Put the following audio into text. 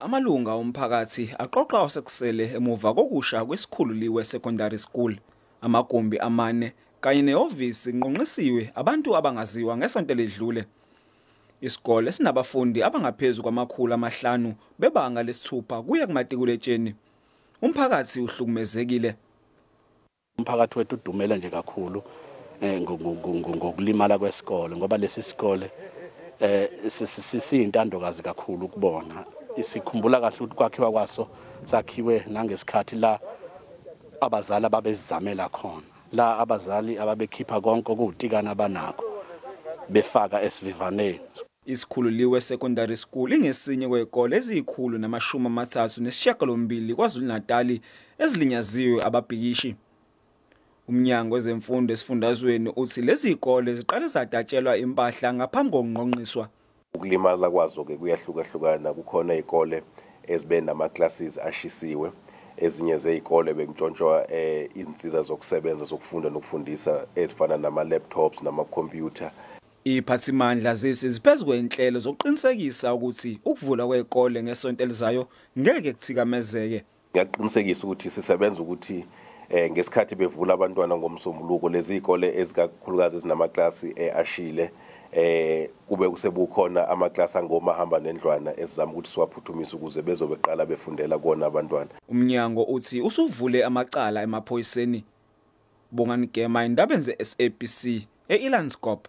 Amalunga omphakathi aqoqa osekusele emuva kokusha kwesikhululiwe secondary school, amagumbi amane kanye nehhovisi nqonqisiwe abantu abangaziwa ngesonto ledlule. Isikole sinabafundi abangaphezulu kwama500 bebanga lesithupha kuya kumatikuletsheni. Umphakathi uhlukumezekile. Umphakathi wethu udumela nje kakhulu ngokulimala kwesikole ngoba lesi sikole sisiyintandokazi kakhulu ukubona. Isikhumbula kahle ukuthi kwakhiwa kwaso sakhiwe nangesikhathi la abazali ababezizamela khona, la abazali ababekhipha konke okuutikana abanakho befaka esivivaneni. Isikhululiwe secondary school ingesinye kwezikole eziyikhulu namashumi amathathu nesishiyagalolunye KwaZulu Natal ezilinyaziwe ababhikishi. Umnyango wezemfundo esifundazweni uthi lezi zikole ziqale zadatshelwa impahla ngaphambi kokungqonqiswa. Ukulimala kwazo ke kuyahlukahlukana. Kukhona izikole ezibe nama classes ashisiwe, ezinye zezikole bekuntshontshwa izinsiza zokusebenza zokufunda nokufundisa ezifana nama laptops nama computer. Iphathimandla zithi ziphezulu kwenhlelo zokuqinisekisa ukuthi ukuvulwa kwezikole ngesonto elizayo ngeke kuthikamezeke. Ngiyaqinisekisa ukuthi sisebenza ukuthi ngesikhathi bevula abantwana ngomsombuluko lezi zikole ezikakhulukazi ezinamaklasi ashile kube kusebukhona amaklasi angomahamba nendlwana esizama ukuthi siwaphuthumise ukuze bezobeqala befundela kona abantwana. Umnyango uthi usuvule amacala emaphoyiseni. Bongani Gema indaba ze SABC eIlandskop.